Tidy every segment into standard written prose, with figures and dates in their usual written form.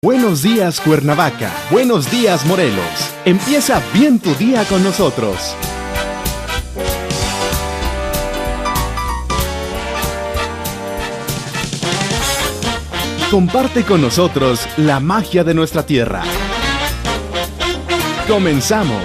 Buenos días, Cuernavaca. Buenos días, Morelos. Empieza bien tu día con nosotros. Comparte con nosotros la magia de nuestra tierra. Comenzamos.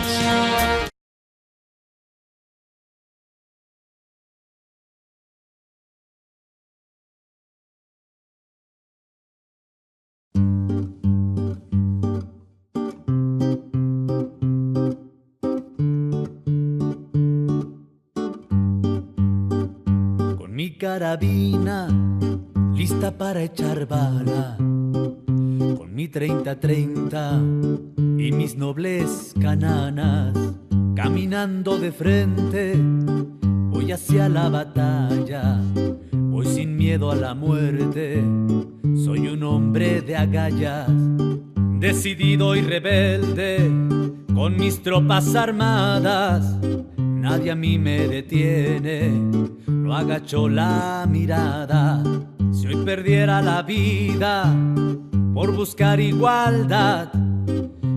Carabina, lista para echar bala, con mi 30-30 y mis nobles cananas, caminando de frente, voy hacia la batalla, voy sin miedo a la muerte, soy un hombre de agallas, decidido y rebelde, con mis tropas armadas, nadie a mí me detiene. No agacho la mirada, si hoy perdiera la vida por buscar igualdad,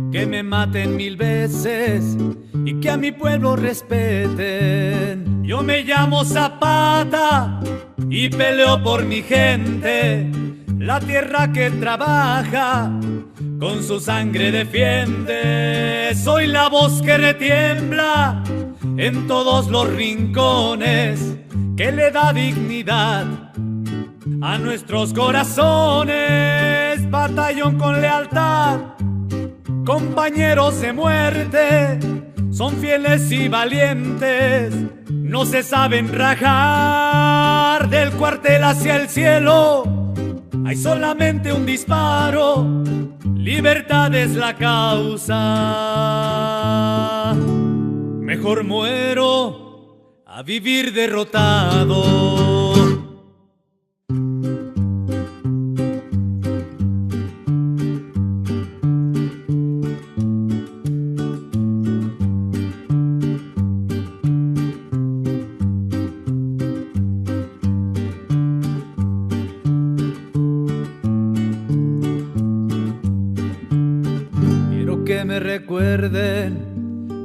que me maten 1000 veces y que a mi pueblo respeten. Yo me llamo Zapata y peleo por mi gente, la tierra que trabaja con su sangre defiende. Soy la voz que retiembla en todos los rincones, que le da dignidad a nuestros corazones. Batallón con lealtad, compañeros de muerte, son fieles y valientes, no se saben rajar. Del cuartel hacia el cielo hay solamente un disparo, libertad es la causa. Mejor muero a vivir derrotado. Quiero que me recuerden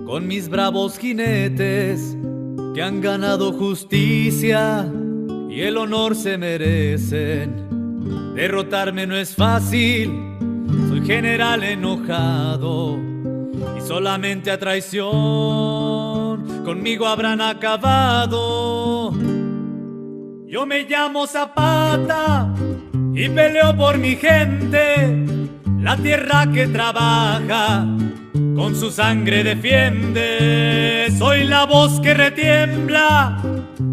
con mis bravos jinetes, que han ganado justicia y el honor se merecen. Derrotarme no es fácil, soy general enojado y solamente a traición conmigo habrán acabado. Yo me llamo Zapata y peleo por mi gente, la tierra que trabaja con su sangre defiende. Soy la voz que retiembla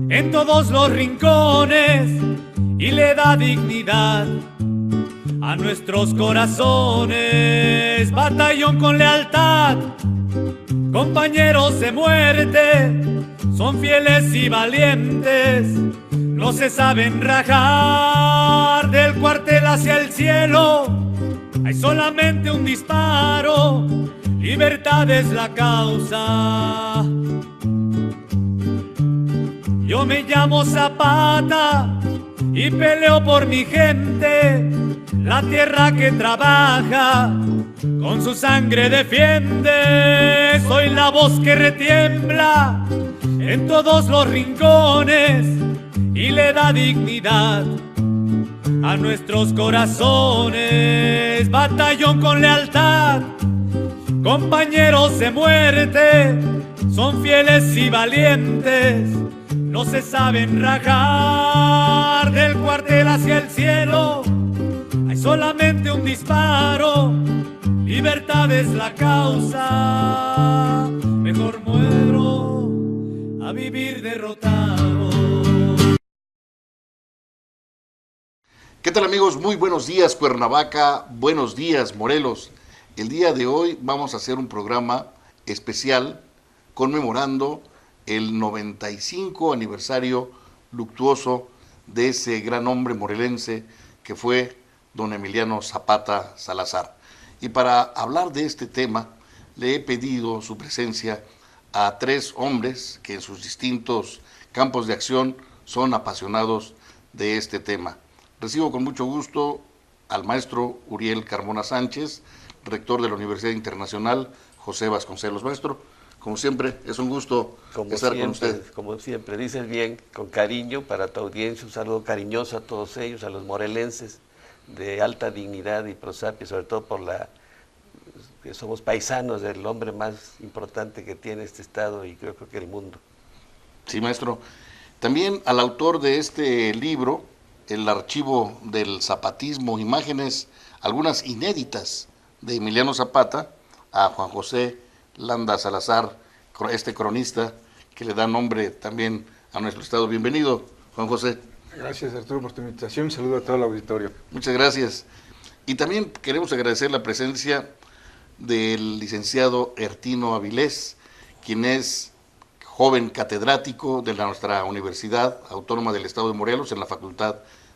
en todos los rincones y le da dignidad a nuestros corazones. Batallón con lealtad, compañeros de muerte, son fieles y valientes, no se saben rajar. Del cuartel hacia el cielo hay solamente un disparo, libertad es la causa. Yo me llamo Zapata y peleo por mi gente, la tierra que trabaja con su sangre defiende. Soy la voz que retiembla en todos los rincones y le da dignidad a nuestros corazones. Batallón con lealtad, compañeros de muerte, son fieles y valientes, no se saben rajar. Del cuartel hacia el cielo hay solamente un disparo, libertad es la causa. Mejor muero a vivir derrotado. ¿Qué tal, amigos? Muy buenos días, Cuernavaca, buenos días, Morelos. El día de hoy vamos a hacer un programa especial conmemorando el 95 aniversario luctuoso de ese gran hombre morelense que fue don Emiliano Zapata Salazar. Y para hablar de este tema, le he pedido su presencia a 3 hombres que en sus distintos campos de acción son apasionados de este tema. Recibo con mucho gusto al maestro Uriel Carmona Sánchez, rector de la Universidad Internacional José Vasconcelos. Maestro, como siempre, es un gusto estar con usted. Como siempre, dices bien, con cariño para tu audiencia, un saludo cariñoso a todos ellos, a los morelenses de alta dignidad y prosapia, sobre todo por que somos paisanos del hombre más importante que tiene este estado y creo que el mundo. Sí, maestro. También al autor de este libro, El archivo del zapatismo, imágenes, algunas inéditas de Emiliano Zapata, a Juan José Landa Salazar, este cronista que le da nombre también a nuestro estado. Bienvenido, Juan José. Gracias, Arturo, por tu invitación. Un saludo a todo el auditorio. Muchas gracias. Y también queremos agradecer la presencia del licenciado Ertino Avilés, quien es joven catedrático de nuestra Universidad Autónoma del Estado de Morelos en la Facultad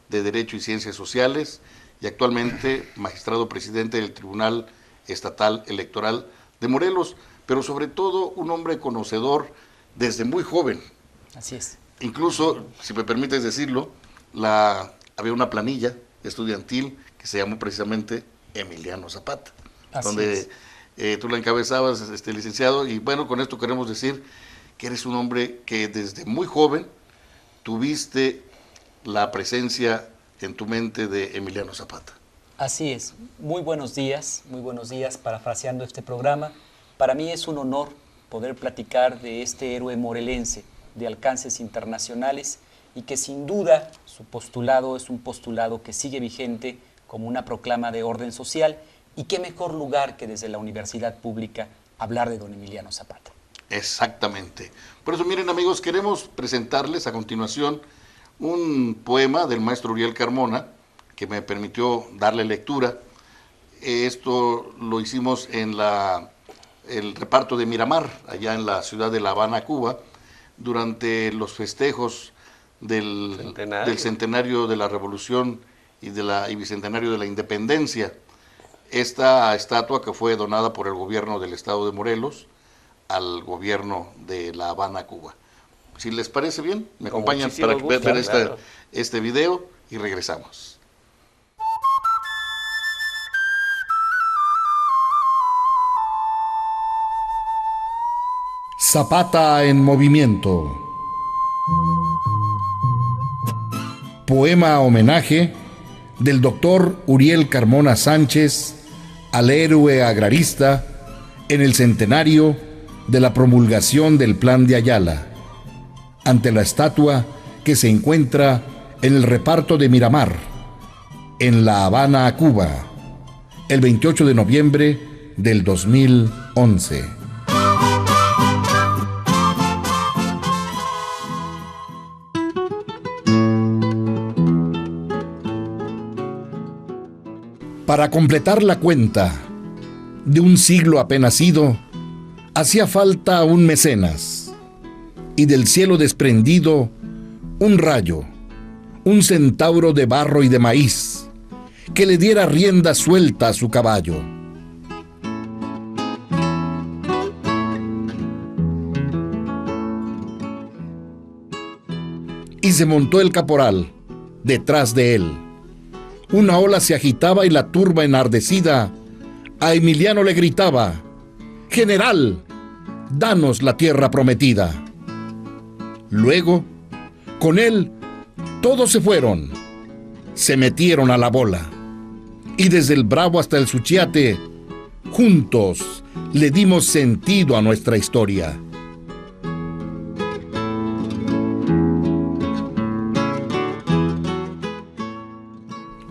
de Derecho y Ciencias Sociales y actualmente magistrado presidente del Tribunal Estatal Electoral de Morelos, pero sobre todo un hombre conocedor desde muy joven. Así es. Incluso, si me permites decirlo, había una planilla estudiantil que se llamó precisamente Emiliano Zapata, Así donde tú la encabezabas, licenciado, y bueno, con esto queremos decir que eres un hombre que desde muy joven tuviste la presencia en tu mente de Emiliano Zapata. Así es. Muy buenos días, parafraseando este programa. Para mí es un honor poder platicar de este héroe morelense de alcances internacionales y que sin duda su postulado es un postulado que sigue vigente como una proclama de orden social, y qué mejor lugar que desde la universidad pública hablar de don Emiliano Zapata. Exactamente. Por eso, miren amigos, queremos presentarles a continuación un poema del maestro Uriel Carmona, que me permitió darle lectura. Esto lo hicimos en el reparto de Miramar, allá en la ciudad de La Habana, Cuba, durante los festejos del centenario de la Revolución y bicentenario de la Independencia. Esta estatua que fue donada por el gobierno del estado de Morelos al gobierno de La Habana, Cuba. Si les parece bien, me acompañan para ver este video y regresamos. Zapata en movimiento. Poema homenaje del doctor Uriel Carmona Sánchez al héroe agrarista en el centenario de la promulgación del Plan de Ayala, ante la estatua que se encuentra en el reparto de Miramar, en La Habana, Cuba, el 28 de noviembre del 2011. Para completar la cuenta de un siglo apenas ido, hacía falta un mecenas, y del cielo desprendido un rayo, un centauro de barro y de maíz, que le diera rienda suelta a su caballo. Y se montó el caporal detrás de él. Una ola se agitaba y la turba enardecida a Emiliano le gritaba: «General, danos la tierra prometida». Luego, con él, todos se fueron, se metieron a la bola, y desde el Bravo hasta el Suchiate, juntos le dimos sentido a nuestra historia.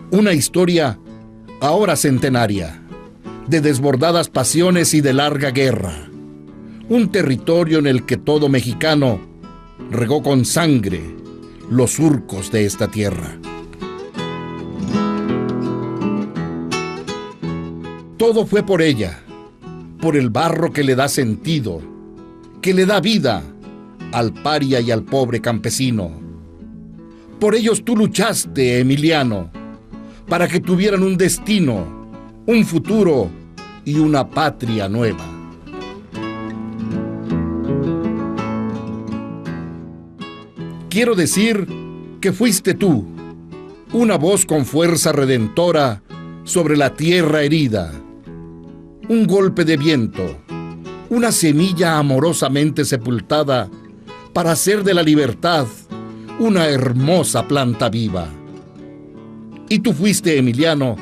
Una historia ahora centenaria, de desbordadas pasiones y de larga guerra. Un territorio en el que todo mexicano regó con sangre los surcos de esta tierra. Todo fue por ella, por el barro que le da sentido, que le da vida al paria y al pobre campesino. Por ellos tú luchaste, Emiliano, para que tuvieran un destino, un futuro y una patria nueva. Quiero decir que fuiste tú, una voz con fuerza redentora sobre la tierra herida. Un golpe de viento, una semilla amorosamente sepultada para hacer de la libertad una hermosa planta viva. Y tú fuiste, Emiliano,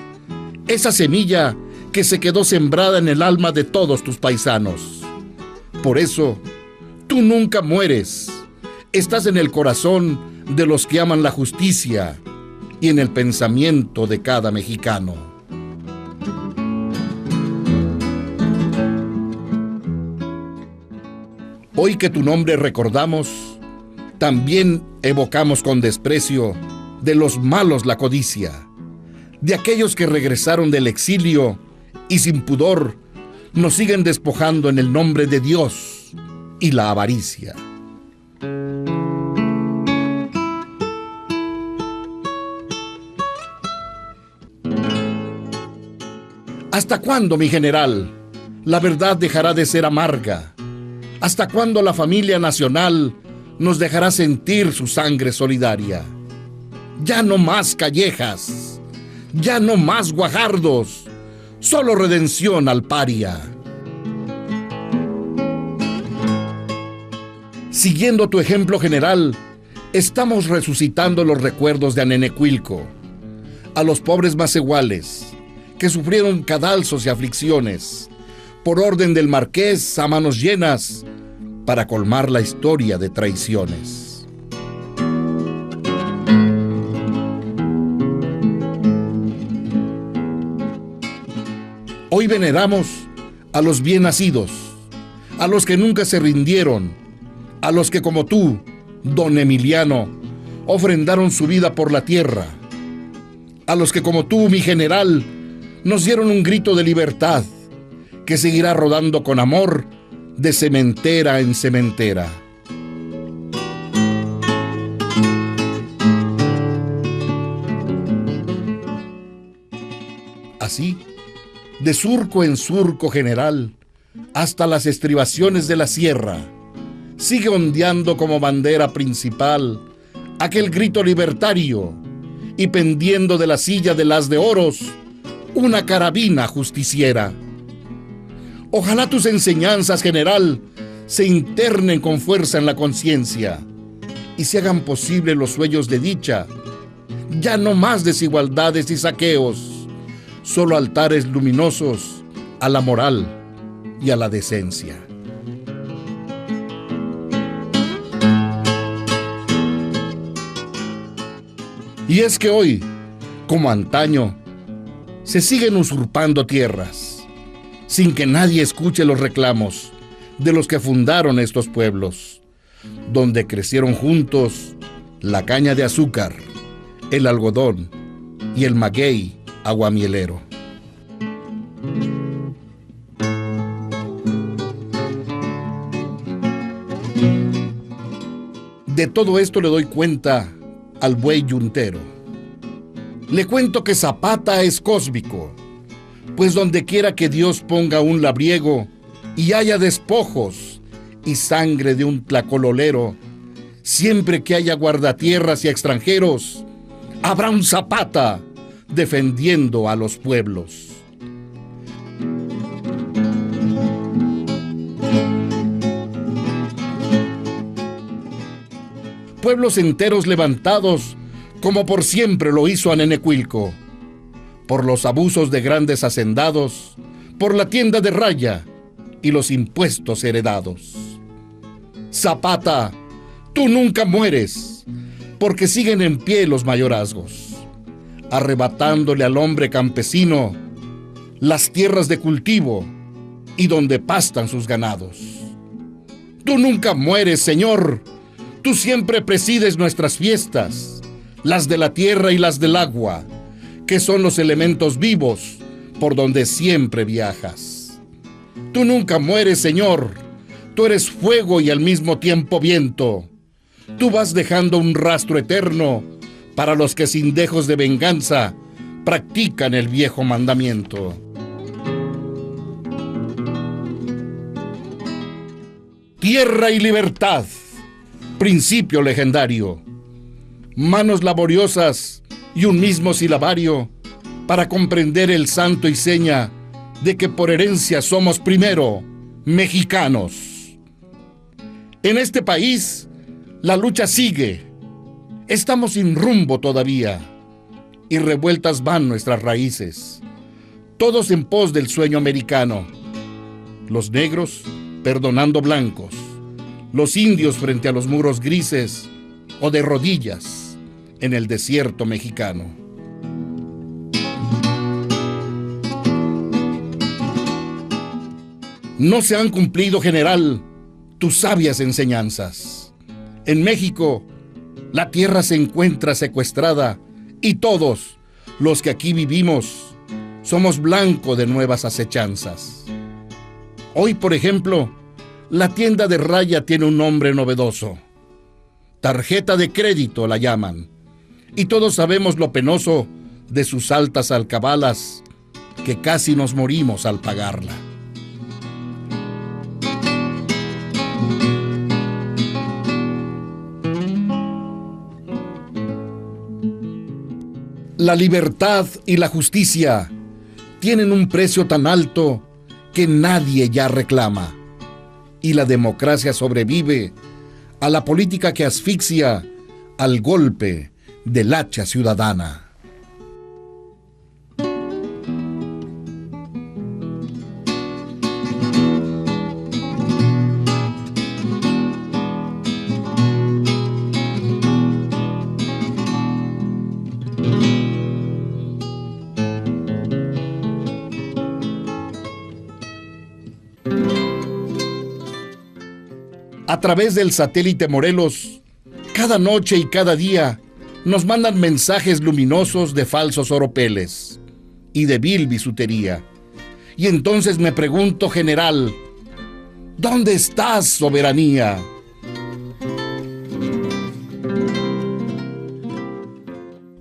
esa semilla que se quedó sembrada en el alma de todos tus paisanos. Por eso, tú nunca mueres. Estás en el corazón de los que aman la justicia y en el pensamiento de cada mexicano. Hoy que tu nombre recordamos, también evocamos con desprecio de los malos la codicia, de aquellos que regresaron del exilio y sin pudor nos siguen despojando en el nombre de Dios y la avaricia. ¿Hasta cuándo, mi general, la verdad dejará de ser amarga? ¿Hasta cuándo la familia nacional nos dejará sentir su sangre solidaria? Ya no más callejas, ya no más guajardos, solo redención al paria. Siguiendo tu ejemplo, general, estamos resucitando los recuerdos de Anenecuilco, a los pobres macehuales que sufrieron cadalzos y aflicciones, por orden del marqués a manos llenas, para colmar la historia de traiciones. Hoy veneramos a los bien nacidos, a los que nunca se rindieron, a los que como tú, don Emiliano, ofrendaron su vida por la tierra, a los que como tú, mi general, nos dieron un grito de libertad que seguirá rodando con amor de cementera en cementera. Así, de surco en surco, general, hasta las estribaciones de la sierra, sigue ondeando como bandera principal aquel grito libertario y pendiendo de la silla de las de oros, una carabina justiciera. Ojalá tus enseñanzas, general, se internen con fuerza en la conciencia y se hagan posible los sueños de dicha. Ya no más desigualdades y saqueos, solo altares luminosos a la moral y a la decencia. Y es que hoy, como antaño, se siguen usurpando tierras, sin que nadie escuche los reclamos de los que fundaron estos pueblos, donde crecieron juntos la caña de azúcar, el algodón y el maguey aguamielero. De todo esto le doy cuenta al buey yuntero. Le cuento que Zapata es cósmico, pues donde quiera que Dios ponga un labriego y haya despojos y sangre de un tlacololero, siempre que haya guardatierras y extranjeros, habrá un Zapata defendiendo a los pueblos. Pueblos enteros levantados, como por siempre lo hizo Anenecuilco, por los abusos de grandes hacendados, por la tienda de raya y los impuestos heredados. Zapata, tú nunca mueres, porque siguen en pie los mayorazgos, arrebatándole al hombre campesino las tierras de cultivo y donde pastan sus ganados. Tú nunca mueres, Señor, tú siempre presides nuestras fiestas, las de la tierra y las del agua, que son los elementos vivos por donde siempre viajas. Tú nunca mueres, Señor, tú eres fuego y al mismo tiempo viento. Tú vas dejando un rastro eterno para los que sin dejos de venganza practican el viejo mandamiento. Tierra y libertad, principio legendario. Manos laboriosas y un mismo silabario para comprender el santo y seña de que por herencia somos primero mexicanos. En este país la lucha sigue, estamos sin rumbo todavía y revueltas van nuestras raíces, todos en pos del sueño americano. Los negros perdonando blancos, los indios frente a los muros grises o de rodillas en el desierto mexicano. No se han cumplido, general, tus sabias enseñanzas. En México, la tierra se encuentra secuestrada y todos los que aquí vivimos somos blanco de nuevas acechanzas. Hoy, por ejemplo, la tienda de raya tiene un nombre novedoso. Tarjeta de crédito la llaman. Y todos sabemos lo penoso de sus altas alcabalas, que casi nos morimos al pagarla. La libertad y la justicia tienen un precio tan alto que nadie ya reclama. Y la democracia sobrevive a la política que asfixia al golpe del hacha ciudadana. A través del satélite Morelos, cada noche y cada día nos mandan mensajes luminosos de falsos oropeles y de vil bisutería. Y entonces me pregunto, general, ¿dónde estás, soberanía?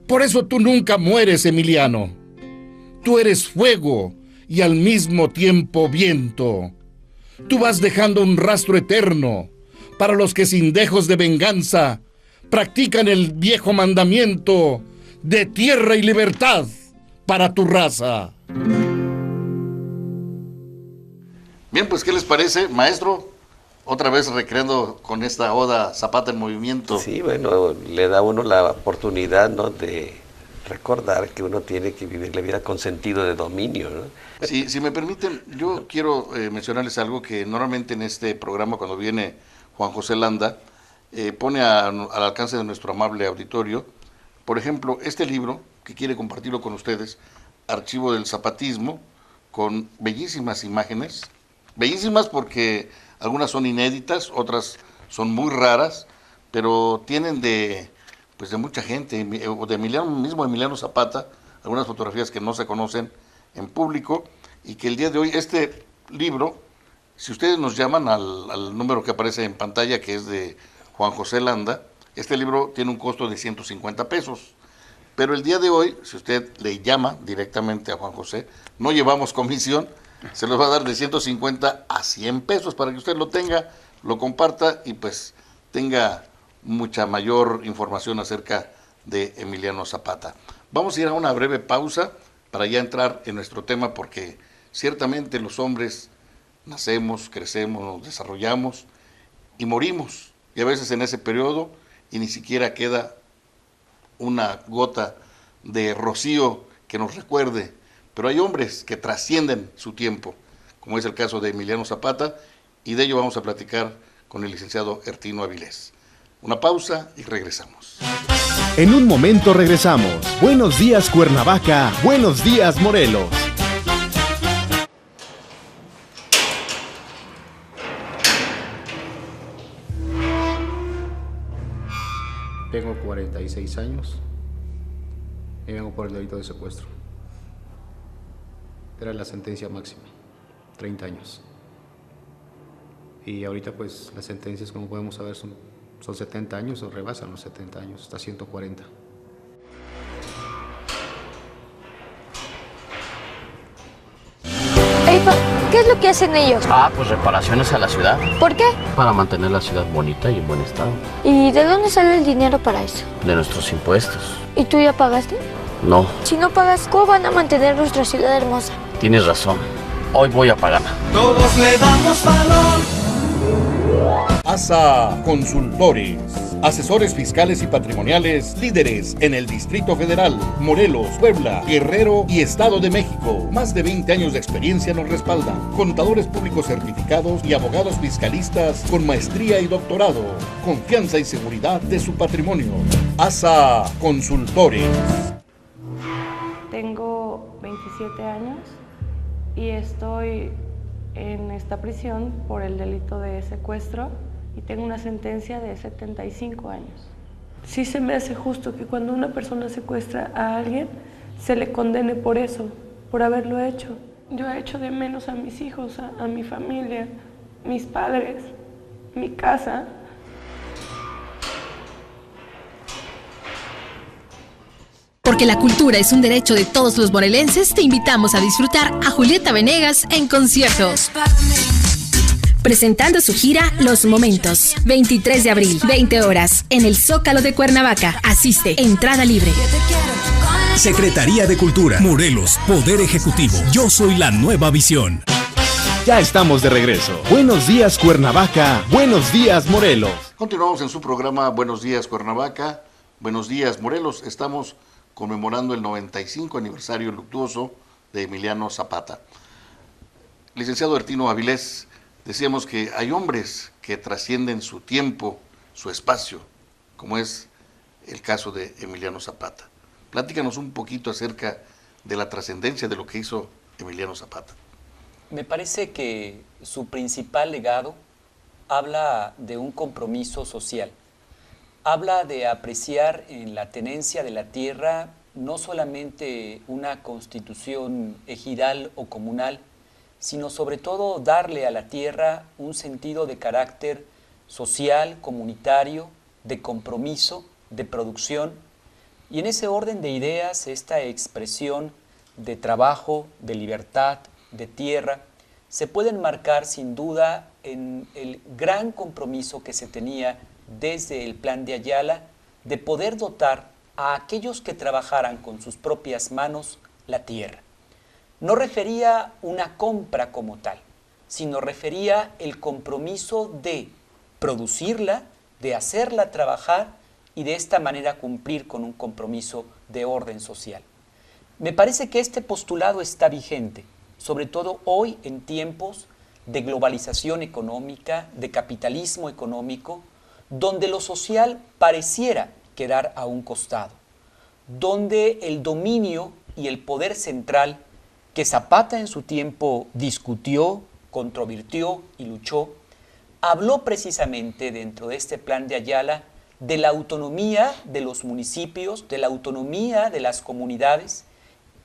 Por eso tú nunca mueres, Emiliano. Tú eres fuego y al mismo tiempo viento. Tú vas dejando un rastro eterno para los que sin dejos de venganza practican el viejo mandamiento de tierra y libertad para tu raza. Bien, pues, ¿qué les parece, maestro? Otra vez recreando con esta oda Zapata en movimiento. Sí, bueno, le da a uno la oportunidad, ¿no?, de recordar que uno tiene que vivir la vida con sentido de dominio, ¿no? Si me permiten, yo quiero mencionarles algo que normalmente en este programa, cuando viene Juan José Landa, pone al alcance de nuestro amable auditorio, por ejemplo, este libro, que quiere compartirlo con ustedes, Archivo del Zapatismo, con bellísimas imágenes, bellísimas porque algunas son inéditas, otras son muy raras, pero tienen de mucha gente, de Emiliano Zapata, algunas fotografías que no se conocen en público, y que el día de hoy, este libro, si ustedes nos llaman al número que aparece en pantalla, que es de Juan José Landa, este libro tiene un costo de 150 pesos. Pero el día de hoy, si usted le llama directamente a Juan José, no llevamos comisión, se los va a dar de 150 a 100 pesos para que usted lo tenga, lo comparta y pues tenga mucha mayor información acerca de Emiliano Zapata. Vamos a ir a una breve pausa para ya entrar en nuestro tema, porque ciertamente los hombres nacemos, crecemos, nos desarrollamos y morimos. Y a veces en ese periodo y ni siquiera queda una gota de rocío que nos recuerde. Pero hay hombres que trascienden su tiempo, como es el caso de Emiliano Zapata, y de ello vamos a platicar con el licenciado Ertino Avilés. Una pausa y regresamos. En un momento regresamos. Buenos días, Cuernavaca. Buenos días, Morelos. Tengo 46 años y vengo por el delito de secuestro. Era la sentencia máxima, 30 años. Y ahorita pues las sentencias, como podemos saber, son 70 años o rebasan los 70 años, hasta 140. ¿Qué es lo que hacen ellos? Pues reparaciones a la ciudad. ¿Por qué? Para mantener la ciudad bonita y en buen estado. ¿Y de dónde sale el dinero para eso? De nuestros impuestos. ¿Y tú ya pagaste? No, Si no pagas, ¿cómo van a mantener nuestra ciudad hermosa? tienes razón. Hoy voy a pagar. Todos le damos valor. ASA Consultores, asesores fiscales y patrimoniales, líderes en el Distrito Federal, Morelos, Puebla, Guerrero y Estado de México. Más de 20 años de experiencia nos respaldan. Contadores públicos certificados y abogados fiscalistas con maestría y doctorado. Confianza y seguridad de su patrimonio. ASA Consultores. Tengo 27 años y estoy en esta prisión por el delito de secuestro y tengo una sentencia de 75 años. Sí se me hace justo que cuando una persona secuestra a alguien se le condene por eso, por haberlo hecho. Yo he hecho de menos a mis hijos, a mi familia, mis padres, mi casa. Porque la cultura es un derecho de todos los morelenses, te invitamos a disfrutar a Julieta Venegas en concierto. Presentando su gira Los Momentos, 23 de abril, 20 horas, en el Zócalo de Cuernavaca. Asiste, entrada libre. Secretaría de Cultura, Morelos, Poder Ejecutivo. Yo soy la nueva visión. Ya estamos de regreso. Buenos días, Cuernavaca. Buenos días, Morelos. Continuamos en su programa Buenos Días Cuernavaca, Buenos Días Morelos. Estamos conmemorando el 95 aniversario luctuoso de Emiliano Zapata. Licenciado Ertino Avilés, decíamos que hay hombres que trascienden su tiempo, su espacio, como es el caso de Emiliano Zapata. Platícanos un poquito acerca de la trascendencia de lo que hizo Emiliano Zapata. Me parece que su principal legado habla de un compromiso social. Habla de apreciar en la tenencia de la tierra no solamente una constitución ejidal o comunal, sino sobre todo darle a la tierra un sentido de carácter social, comunitario, de compromiso, de producción. Y en ese orden de ideas, esta expresión de trabajo, de libertad, de tierra, se puede enmarcar sin duda en el gran compromiso que se tenía desde el Plan de Ayala de poder dotar a aquellos que trabajaran con sus propias manos la tierra. No refería una compra como tal, sino refería el compromiso de producirla, de hacerla trabajar y de esta manera cumplir con un compromiso de orden social. Me parece que este postulado está vigente, sobre todo hoy en tiempos de globalización económica, de capitalismo económico, donde lo social pareciera quedar a un costado, donde el dominio y el poder central que Zapata en su tiempo discutió, controvirtió y luchó, habló precisamente dentro de este Plan de Ayala de la autonomía de los municipios, de la autonomía de las comunidades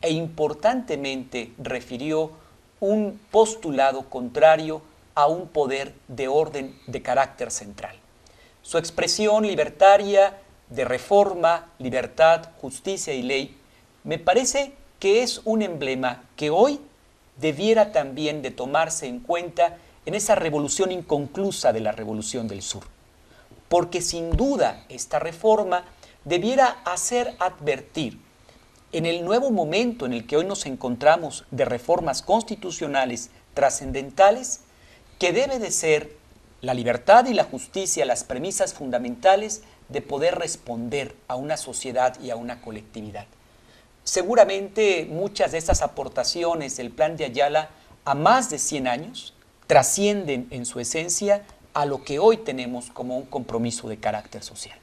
e importantemente refirió un postulado contrario a un poder de orden de carácter central. Su expresión libertaria de reforma, libertad, justicia y ley, me parece que es un emblema que hoy debiera también de tomarse en cuenta en esa revolución inconclusa de la Revolución del Sur. Porque sin duda esta reforma debiera hacer advertir en el nuevo momento en el que hoy nos encontramos de reformas constitucionales trascendentales, que debe de ser la libertad y la justicia las premisas fundamentales de poder responder a una sociedad y a una colectividad. Seguramente muchas de estas aportaciones del Plan de Ayala a más de 100 años trascienden en su esencia a lo que hoy tenemos como un compromiso de carácter social.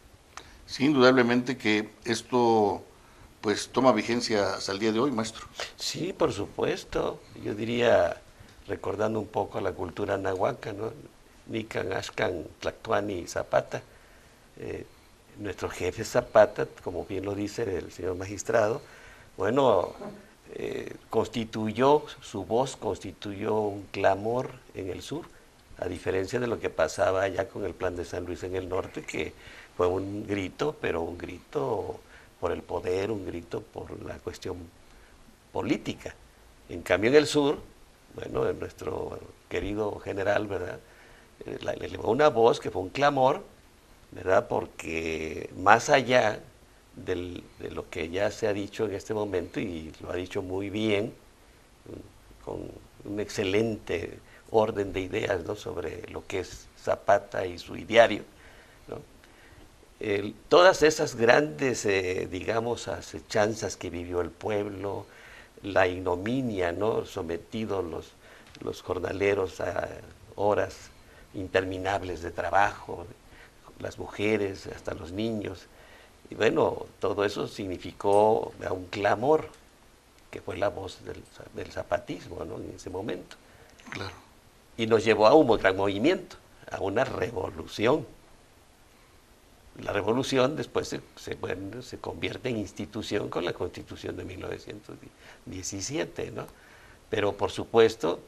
Sí, indudablemente que esto pues toma vigencia hasta el día de hoy, maestro. Sí, por supuesto. Yo diría, recordando un poco a la cultura nahuaca, ¿no? Nican, Axcan, Tlactuani, Zapata. Nuestro jefe Zapata, como bien lo dice el señor magistrado, bueno, constituyó, su voz constituyó un clamor en el sur, a diferencia de lo que pasaba allá con el Plan de San Luis en el norte, que fue un grito, pero un grito por el poder, un grito por la cuestión política. En cambio en el sur, bueno, nuestro querido general, ¿verdad?, le elevó una voz que fue un clamor, ¿verdad?, porque más allá de lo que ya se ha dicho en este momento, y lo ha dicho muy bien, con un excelente orden de ideas, ¿no?, sobre lo que es Zapata y su ideario, ¿no? Todas esas grandes, digamos, asechanzas que vivió el pueblo, la ignominia, ¿no?, sometidos los jornaleros a horas interminables de trabajo, las mujeres, hasta los niños. Y bueno, todo eso significó un clamor, que fue la voz del zapatismo, ¿no?, en ese momento. Claro. Y nos llevó a un gran movimiento, a una revolución. La revolución después se convierte en institución con la Constitución de 1917, ¿no? Pero por supuesto,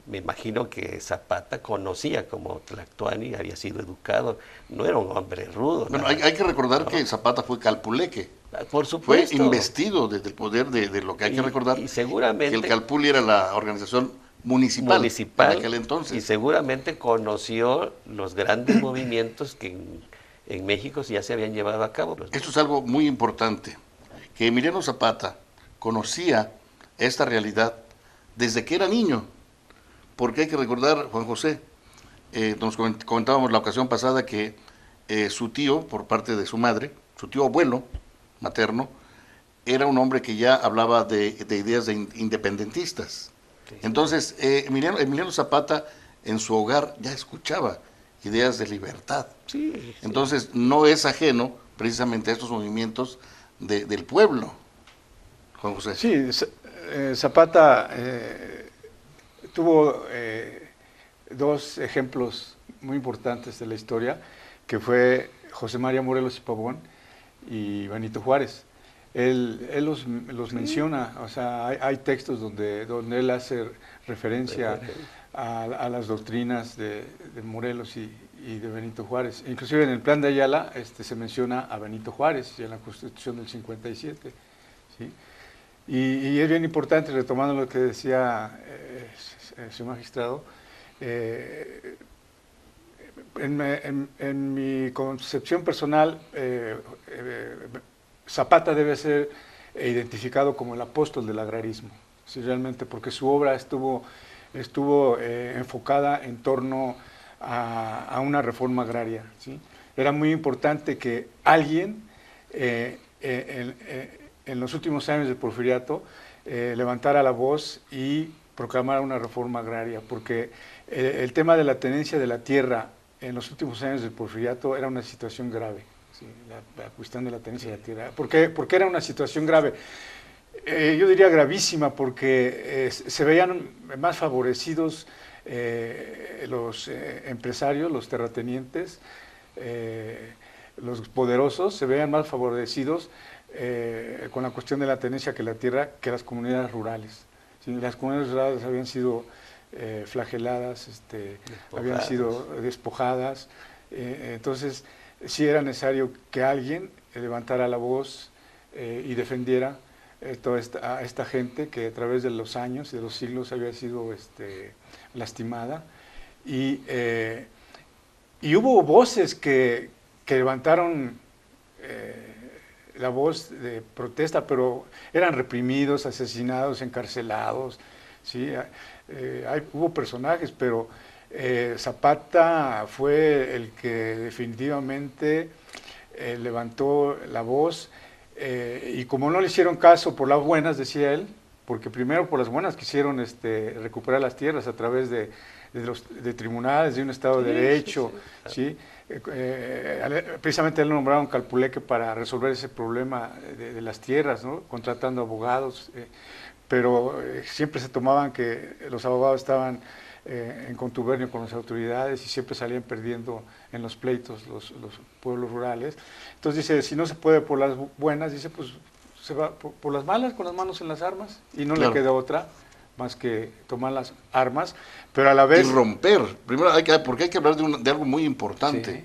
me imagino que Zapata conocía como Tlactuani, había sido educado, no era un hombre rudo. Bueno, hay que recordar que Zapata fue calpuleque. Por supuesto. Fue investido desde el poder de lo que hay que recordar. Y seguramente que el Calpulli era la organización municipal en aquel entonces. Y seguramente conoció los grandes movimientos que en México ya se habían llevado a cabo. Esto es algo muy importante, que Emiliano Zapata conocía esta realidad desde que era niño, porque hay que recordar, Juan José, nos comentábamos la ocasión pasada que su tío, por parte de su madre, su tío abuelo materno, era un hombre que ya hablaba de ideas independentistas. Sí. Entonces, Emiliano Zapata en su hogar ya escuchaba ideas de libertad. Sí, sí. Entonces, no es ajeno precisamente a estos movimientos del pueblo. Juan José. Sí, Zapata tuvo dos ejemplos muy importantes de la historia, que fue José María Morelos y Pavón y Benito Juárez. Él los menciona, o sea, hay textos donde él hace referencia a las doctrinas de Morelos y de Benito Juárez. Inclusive en el Plan de Ayala se menciona a Benito Juárez y en la Constitución del 57. ¿Sí? Y es bien importante, retomando lo que decía el señor magistrado, en mi concepción personal, Zapata debe ser identificado como el apóstol del agrarismo, ¿sí? Realmente, porque su obra estuvo enfocada en torno a una reforma agraria, ¿sí? Era muy importante que alguien en los últimos años del Porfiriato levantara la voz y proclamara una reforma agraria, porque el tema de la tenencia de la tierra en los últimos años del Porfiriato era una situación grave. Sí, la cuestión de la tenencia de la tierra. ¿Por qué era una situación grave? Yo diría gravísima, porque se veían más favorecidos los empresarios, los terratenientes, los poderosos, se veían más favorecidos con la cuestión de la tenencia que la tierra, que las comunidades rurales. ¿Sí? Las comunidades rurales habían sido flageladas, habían sido despojadas, entonces sí era necesario que alguien levantara la voz y defendiera a esta gente que a través de los años y de los siglos había sido lastimada. Y hubo voces que levantaron la voz de protesta, pero eran reprimidos, asesinados, encarcelados. ¿Sí? Hubo personajes, pero Zapata fue el que definitivamente levantó la voz, y como no le hicieron caso por las buenas, decía él, porque primero por las buenas quisieron recuperar las tierras a través de tribunales, de un Estado de Derecho, ¿sí? Precisamente él lo nombraron calpuleque para resolver ese problema de las tierras, ¿no? Contratando abogados, pero siempre se tomaban que los abogados estaban en contubernio con las autoridades y siempre salían perdiendo en los pleitos los pueblos rurales. Entonces dice, si no se puede por las buenas, dice, pues se va por las malas, con las manos en las armas, y no le queda otra más que tomar las armas, pero a la vez... Y romper. Primero, porque hay que hablar de algo muy importante,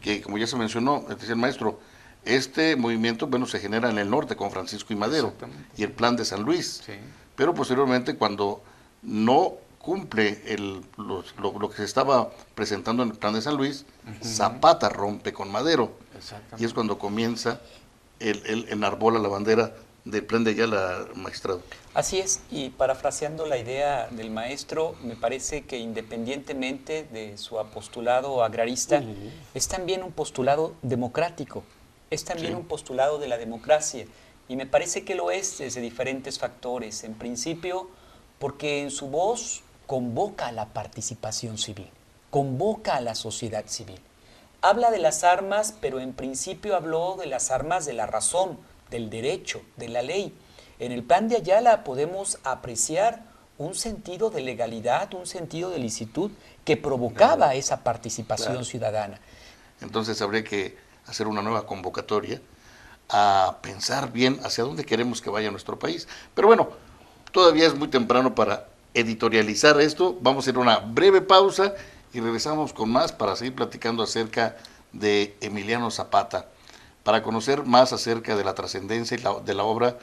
que como ya se mencionó, decía el maestro, este movimiento, bueno, se genera en el norte con Francisco I. Madero y el Plan de San Luis, pero posteriormente cuando no cumple lo que se estaba presentando en el Plan de San Luis, Zapata rompe con Madero, y es cuando comienza él enarbola la bandera del Plan de Ayala, magistrado. Así es, y parafraseando la idea del maestro, me parece que independientemente de su apostulado agrarista, es también un postulado democrático, es también un postulado de la democracia, y me parece que lo es desde diferentes factores. En principio, porque en su voz convoca a la participación civil, convoca a la sociedad civil. Habla de las armas, pero en principio habló de las armas de la razón, del derecho, de la ley. En el Plan de Ayala podemos apreciar un sentido de legalidad, un sentido de licitud que provocaba esa participación ciudadana. Entonces habría que hacer una nueva convocatoria a pensar bien hacia dónde queremos que vaya nuestro país. Pero bueno, todavía es muy temprano para editorializar esto. Vamos a ir a una breve pausa y regresamos con más para seguir platicando acerca de Emiliano Zapata, para conocer más acerca de la trascendencia de la obra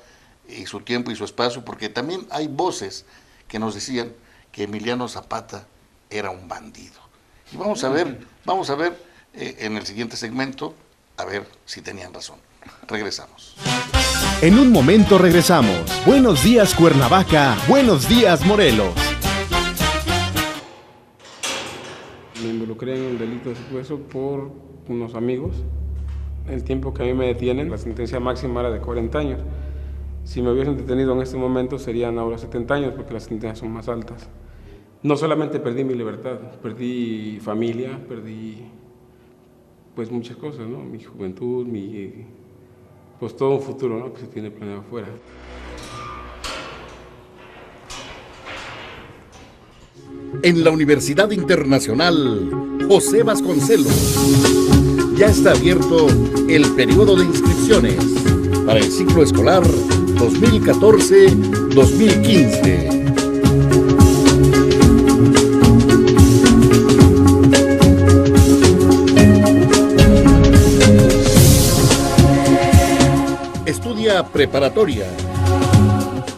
y su tiempo y su espacio, porque también hay voces que nos decían que Emiliano Zapata era un bandido. Y vamos a ver en el siguiente segmento, a ver si tenían razón. Regresamos. En un momento regresamos. Buenos días, Cuernavaca. Buenos días, Morelos. Me involucré en el delito de secuestro por unos amigos. El tiempo que a mí me detienen, la sentencia máxima era de 40 años. Si me hubiesen detenido en este momento serían ahora 70 años porque las sentencias son más altas. No solamente perdí mi libertad, perdí familia, perdí pues muchas cosas, ¿no? Mi juventud, pues todo un futuro, ¿no?, que se tiene planeado afuera. En la Universidad Internacional José Vasconcelos ya está abierto el periodo de inscripciones para el ciclo escolar 2014-2015. Estudia preparatoria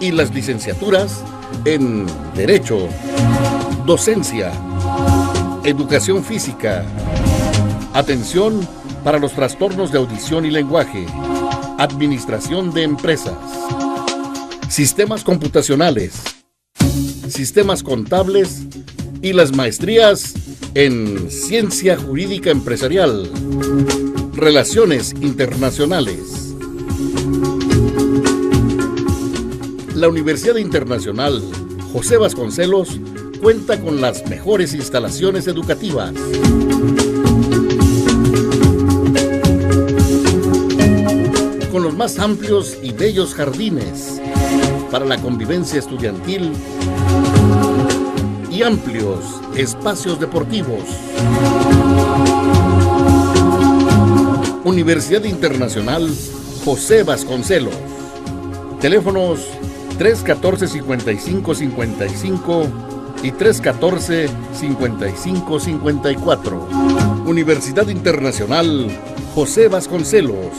y las licenciaturas en Derecho, Docencia, Educación Física, Atención para los trastornos de audición y lenguaje, Administración de Empresas, Sistemas Computacionales, Sistemas Contables y las maestrías en Ciencia Jurídica Empresarial, Relaciones Internacionales. La Universidad Internacional José Vasconcelos cuenta con las mejores instalaciones educativas. Con los más amplios y bellos jardines para la convivencia estudiantil y amplios espacios deportivos. Universidad Internacional José Vasconcelos. Teléfonos 314-5555 y 314-5554. Universidad Internacional José Vasconcelos,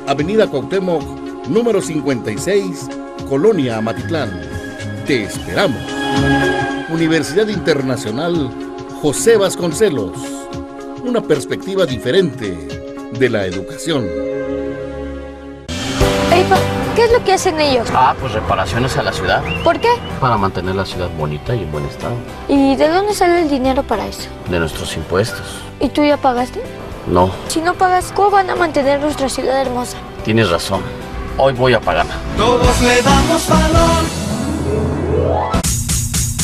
Avenida Cuauhtémoc, número 56, Colonia Amatitlán. Te esperamos. Universidad Internacional José Vasconcelos, una perspectiva diferente de la educación. ¿Qué es lo que hacen ellos? Pues reparaciones a la ciudad. ¿Por qué? Para mantener la ciudad bonita y en buen estado. ¿Y de dónde sale el dinero para eso? De nuestros impuestos. ¿Y tú ya pagaste? No. Si no pagas, ¿cómo van a mantener nuestra ciudad hermosa? Tienes razón. Hoy voy a pagar. Todos le damos valor.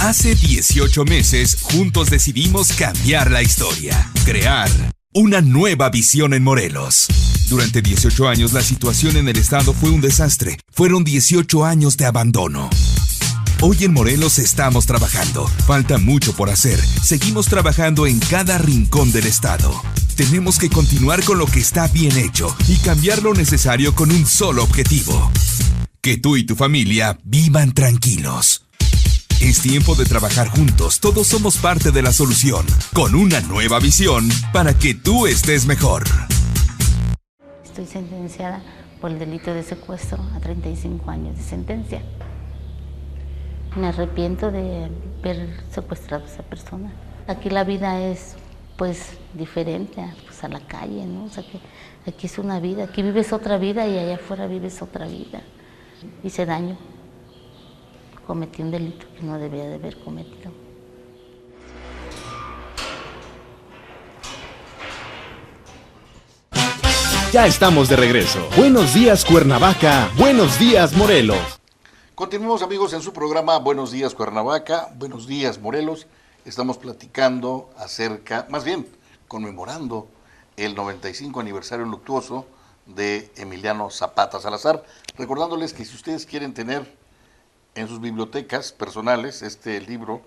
Hace 18 meses, juntos decidimos cambiar la historia. Crear una nueva visión en Morelos. Durante 18 años la situación en el estado fue un desastre. Fueron 18 años de abandono. Hoy en Morelos estamos trabajando. Falta mucho por hacer. Seguimos trabajando en cada rincón del estado. Tenemos que continuar con lo que está bien hecho y cambiar lo necesario con un solo objetivo. Que tú y tu familia vivan tranquilos. Es tiempo de trabajar juntos. Todos somos parte de la solución. Con una nueva visión para que tú estés mejor. Estoy sentenciada por el delito de secuestro a 35 años de sentencia. Me arrepiento de haber secuestrado a esa persona. Aquí la vida es pues diferente pues, a la calle, ¿no? O sea que aquí es una vida, aquí vives otra vida y allá afuera vives otra vida. Hice daño, cometí un delito que no debía de haber cometido. Ya estamos de regreso. Buenos días Cuernavaca, buenos días Morelos. Continuamos, amigos, en su programa Buenos días Cuernavaca, buenos días Morelos. Estamos platicando acerca, más bien, conmemorando el 95 aniversario luctuoso de Emiliano Zapata Salazar. Recordándoles que si ustedes quieren tener en sus bibliotecas personales este libro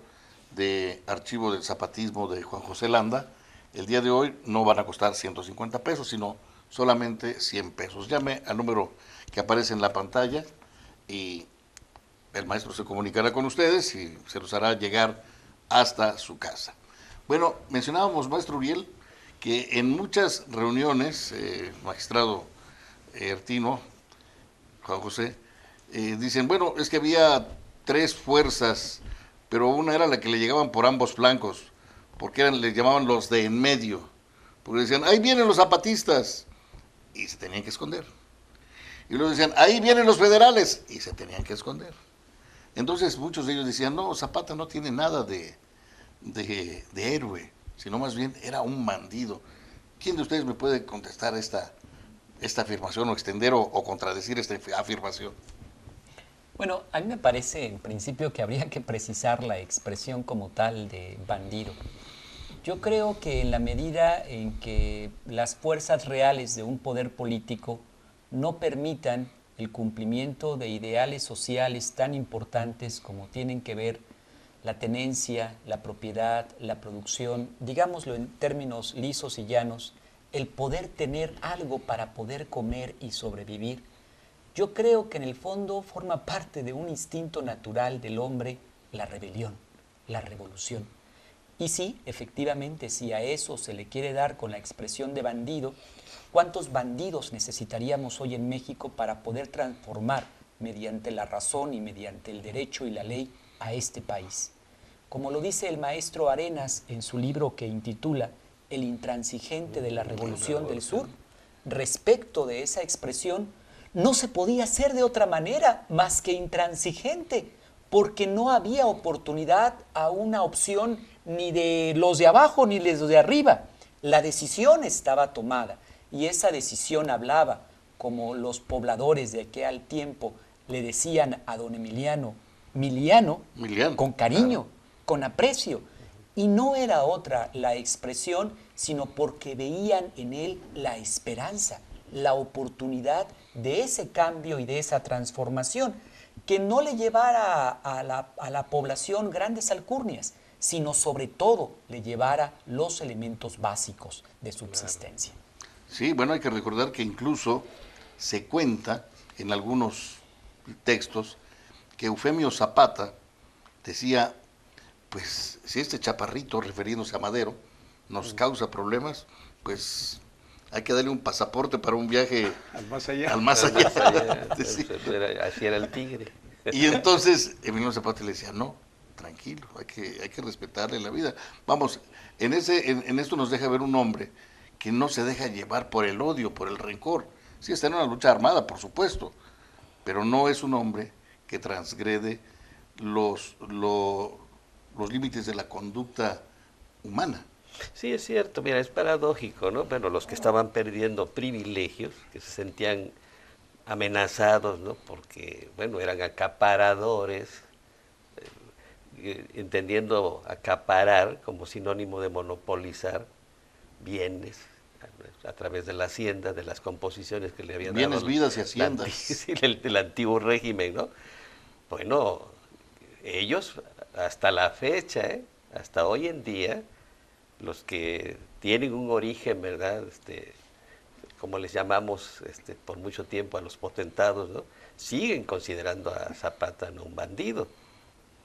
de Archivo del Zapatismo de Juan José Landa, el día de hoy no van a costar 150 pesos, sino solamente 100 pesos. Llame al número que aparece en la pantalla y el maestro se comunicará con ustedes y se los hará llegar hasta su casa. Bueno, mencionábamos, maestro Uriel, que en muchas reuniones, magistrado Ertino, Juan José, dicen, bueno, es que había 3 fuerzas, pero una era la que le llegaban por ambos flancos, porque les llamaban los de en medio, porque decían, ahí vienen los zapatistas, y se tenían que esconder. Y luego decían, ahí vienen los federales, y se tenían que esconder. Entonces muchos de ellos decían, no, Zapata no tiene nada de héroe, sino más bien era un bandido. ¿Quién de ustedes me puede contestar esta afirmación o extender o contradecir esta afirmación? Bueno, a mí me parece en principio que habría que precisar la expresión como tal de bandido. Yo creo que en la medida en que las fuerzas reales de un poder político no permitan el cumplimiento de ideales sociales tan importantes como tienen que ver la tenencia, la propiedad, la producción, digámoslo en términos lisos y llanos, el poder tener algo para poder comer y sobrevivir, yo creo que en el fondo forma parte de un instinto natural del hombre la rebelión, la revolución. Y sí, efectivamente, si a eso se le quiere dar con la expresión de bandido, ¿cuántos bandidos necesitaríamos hoy en México para poder transformar mediante la razón y mediante el derecho y la ley a este país? Como lo dice el maestro Arenas en su libro que intitula El intransigente de la Revolución del Sur, respecto de esa expresión, no se podía hacer de otra manera más que intransigente, porque no había oportunidad a una opción ni de los de abajo ni de los de arriba. La decisión estaba tomada y esa decisión hablaba, como los pobladores de aquel tiempo le decían a don Emiliano, Miliano, con cariño, con aprecio. Y no era otra la expresión, sino porque veían en él la esperanza, la oportunidad de ese cambio y de esa transformación, que no le llevara a la población grandes alcurnias, sino sobre todo le llevara los elementos básicos de subsistencia. Sí, bueno, hay que recordar que incluso se cuenta en algunos textos que Eufemio Zapata decía, pues si este chaparrito, refiriéndose a Madero, nos causa problemas, pues hay que darle un pasaporte para un viaje al más allá. Al más allá. Sí. Así era el tigre. Y entonces Emiliano Zapata le decía, no, tranquilo, hay que respetarle la vida. Vamos, en esto nos deja ver un hombre que no se deja llevar por el odio, por el rencor. Sí está en una lucha armada, por supuesto, pero no es un hombre que transgrede los límites de la conducta humana. Sí, es cierto, mira, es paradójico, ¿no? Bueno, los que estaban perdiendo privilegios, que se sentían amenazados, ¿no? Porque, bueno, eran acaparadores, entendiendo acaparar como sinónimo de monopolizar bienes a través de la hacienda, de las composiciones que le habían dado. Bienes, vidas y haciendas. Sí, el antiguo régimen, ¿no? Bueno, ellos hasta la fecha, hasta hoy en día, los que tienen un origen, ¿verdad? Como les llamamos por mucho tiempo a los potentados, ¿no? Siguen considerando a Zapata no un bandido,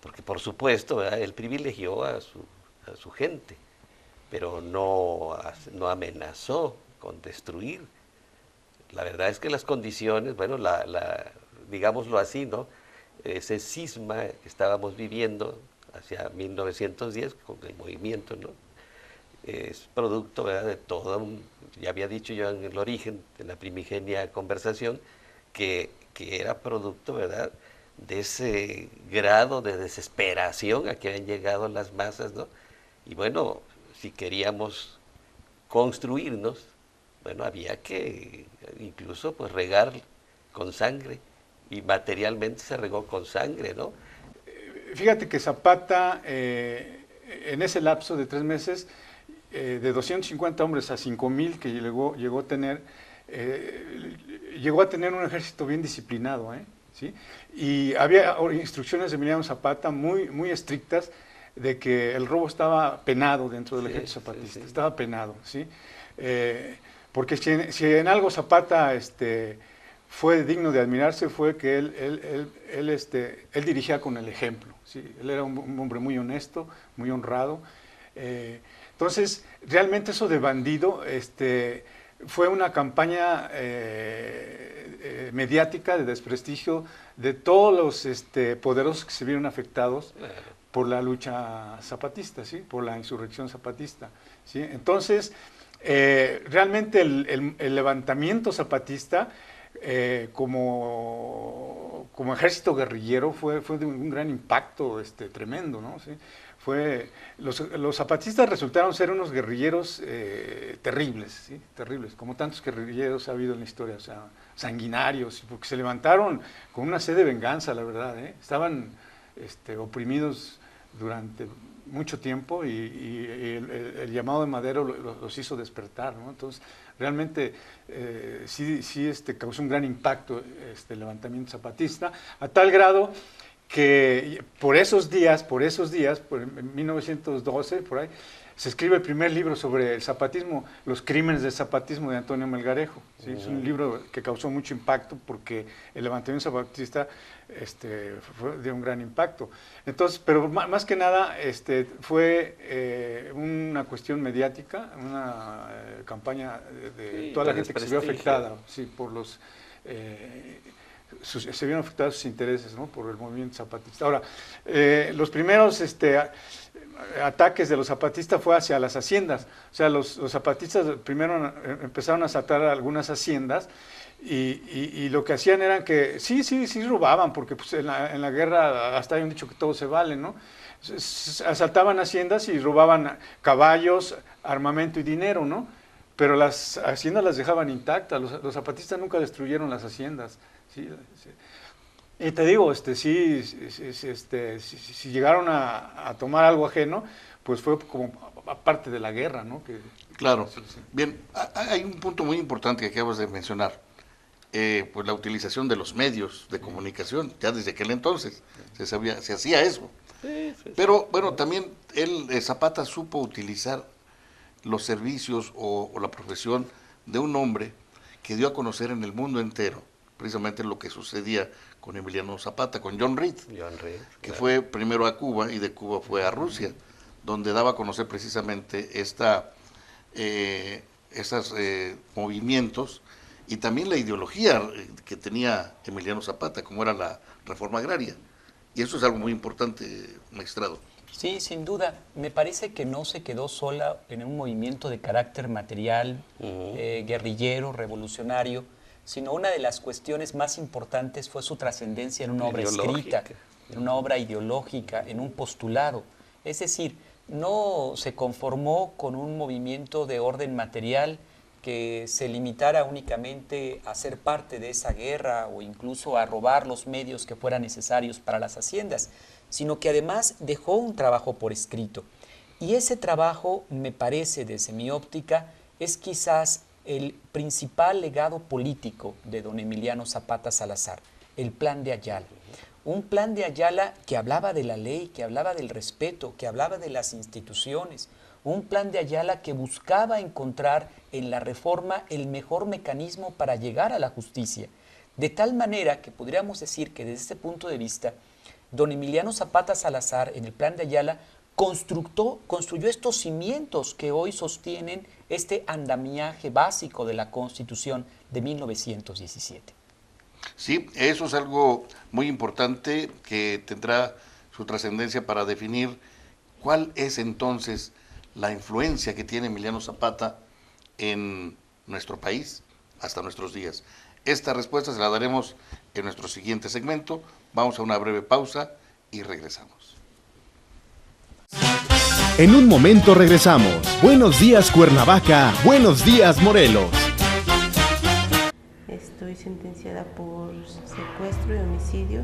porque por supuesto, ¿verdad? Él privilegió a su gente, pero no amenazó con destruir. La verdad es que las condiciones, bueno, digámoslo así, ¿no? Ese cisma que estábamos viviendo hacia 1910 con el movimiento, ¿no? es producto, ¿verdad?, de todo ya había dicho yo en el origen, en la primigenia conversación, que era producto, ¿verdad?, de ese grado de desesperación a que habían llegado las masas, ¿no? Y bueno, si queríamos construirnos, bueno, había que incluso pues regar con sangre, y materialmente se regó con sangre, ¿no? Fíjate que Zapata, en ese lapso de 3 meses, de 250 hombres a 5,000 que llegó a tener, llegó a tener un ejército bien disciplinado, ¿sí? Y había instrucciones de Emiliano Zapata muy estrictas de que el robo estaba penado dentro del ejército zapatista, estaba penado, ¿sí? Porque si en algo Zapata fue digno de admirarse, fue que él dirigía con el ejemplo, ¿sí? Él era un hombre muy honesto, muy honrado. Entonces, realmente eso de bandido fue una campaña mediática de desprestigio de todos los poderosos que se vieron afectados por la lucha zapatista, ¿sí? Por la insurrección zapatista, ¿sí? Entonces, realmente el levantamiento zapatista como ejército guerrillero fue de un gran impacto tremendo, ¿no? ¿Sí? Los zapatistas resultaron ser unos guerrilleros terribles, ¿sí? Terribles, como tantos guerrilleros ha habido en la historia, o sea, sanguinarios, porque se levantaron con una sed de venganza, la verdad, estaban oprimidos durante mucho tiempo y el llamado de Madero los hizo despertar, ¿no? Entonces, realmente sí causó un gran impacto el levantamiento zapatista, a tal grado que por esos días, en 1912, por ahí, se escribe el primer libro sobre el zapatismo, Los crímenes del zapatismo, de Antonio Melgarejo, ¿sí? Es un libro que causó mucho impacto porque el levantamiento zapatista fue de un gran impacto. Entonces, pero más que nada fue una cuestión mediática, una campaña de toda la gente que se vio afectada, sí, por los... se vieron afectados sus intereses, ¿no? Por el movimiento zapatista. Ahora, los primeros ataques de los zapatistas fue hacia las haciendas. O sea, los zapatistas primero empezaron a asaltar algunas haciendas y lo que hacían era que sí robaban, porque pues, en la guerra hasta hay un dicho que todo se vale, ¿no? Asaltaban haciendas y robaban caballos, armamento y dinero, ¿no? Pero las haciendas las dejaban intactas. Los zapatistas nunca destruyeron las haciendas. Sí. Y te digo, si llegaron a tomar algo ajeno, pues fue como parte de la guerra, ¿no? Claro. Sí. Bien, hay un punto muy importante que acabas de mencionar, pues la utilización de los medios de comunicación, ya desde aquel entonces se hacía eso. Sí. Pero bueno, también Zapata supo utilizar los servicios o la profesión de un hombre que dio a conocer en el mundo entero precisamente lo que sucedía con Emiliano Zapata, con John Reed, que fue primero a Cuba y de Cuba fue a Rusia, donde daba a conocer precisamente esos movimientos y también la ideología que tenía Emiliano Zapata, como era la reforma agraria. Y eso es algo muy importante, magistrado. Sí, sin duda. Me parece que no se quedó sola en un movimiento de carácter material, guerrillero, revolucionario, sino una de las cuestiones más importantes fue su trascendencia en una obra escrita, en una obra ideológica, en un postulado. Es decir, no se conformó con un movimiento de orden material que se limitara únicamente a ser parte de esa guerra o incluso a robar los medios que fueran necesarios para las haciendas, sino que además dejó un trabajo por escrito. Y ese trabajo, me parece, desde mi óptica, es quizás el principal legado político de don Emiliano Zapata Salazar, el Plan de Ayala. Un plan de Ayala que hablaba de la ley, que hablaba del respeto, que hablaba de las instituciones, un plan de Ayala que buscaba encontrar en la reforma el mejor mecanismo para llegar a la justicia, de tal manera que podríamos decir que desde este punto de vista, don Emiliano Zapata Salazar en el Plan de Ayala construyó estos cimientos que hoy sostienen este andamiaje básico de la Constitución de 1917. Sí, eso es algo muy importante que tendrá su trascendencia para definir cuál es entonces la influencia que tiene Emiliano Zapata en nuestro país hasta nuestros días. Esta respuesta se la daremos en nuestro siguiente segmento. Vamos a una breve pausa y regresamos. En un momento regresamos. Buenos días Cuernavaca, buenos días Morelos. Estoy sentenciada por secuestro y homicidio,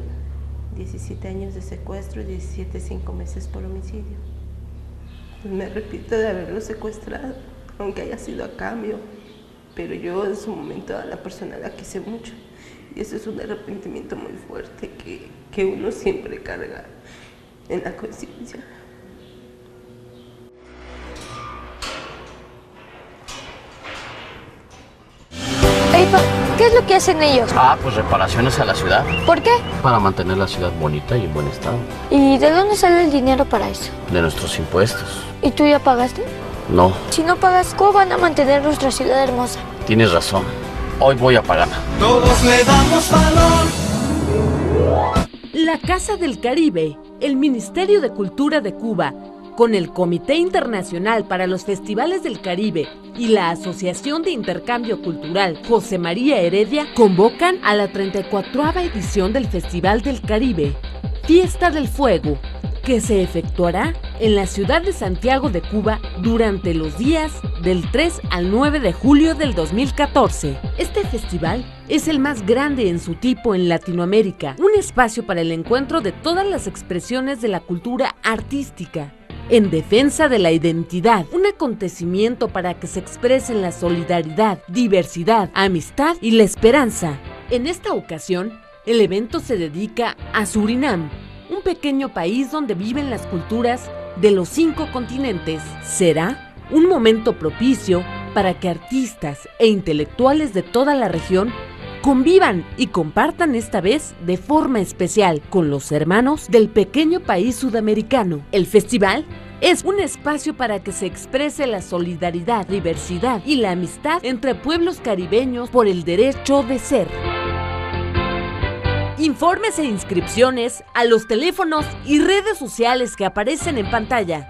17 años de secuestro y 17, 5 meses por homicidio. Pues me arrepiento de haberlo secuestrado, aunque haya sido a cambio, pero yo en su momento a la persona la quise mucho. Y eso es un arrepentimiento muy fuerte que uno siempre carga en la conciencia. ¿Qué es lo que hacen ellos? Pues reparaciones a la ciudad. ¿Por qué? Para mantener la ciudad bonita y en buen estado. ¿Y de dónde sale el dinero para eso? De nuestros impuestos. ¿Y tú ya pagaste? No. Si no pagas, ¿cómo van a mantener nuestra ciudad hermosa? Tienes razón. Hoy voy a pagar. Todos le damos valor. La Casa del Caribe, el Ministerio de Cultura de Cuba, con el Comité Internacional para los Festivales del Caribe y la Asociación de Intercambio Cultural José María Heredia, convocan a la 34ª edición del Festival del Caribe, Fiesta del Fuego, que se efectuará en la ciudad de Santiago de Cuba durante los días del 3 al 9 de julio del 2014. Este festival es el más grande en su tipo en Latinoamérica, un espacio para el encuentro de todas las expresiones de la cultura artística, en defensa de la identidad, un acontecimiento para que se expresen la solidaridad, diversidad, amistad y la esperanza. En esta ocasión, el evento se dedica a Surinam, un pequeño país donde viven las culturas de los 5 continentes. Será un momento propicio para que artistas e intelectuales de toda la región convivan y compartan esta vez de forma especial con los hermanos del pequeño país sudamericano. El festival es un espacio para que se exprese la solidaridad, diversidad y la amistad entre pueblos caribeños por el derecho de ser. Informes e inscripciones a los teléfonos y redes sociales que aparecen en pantalla.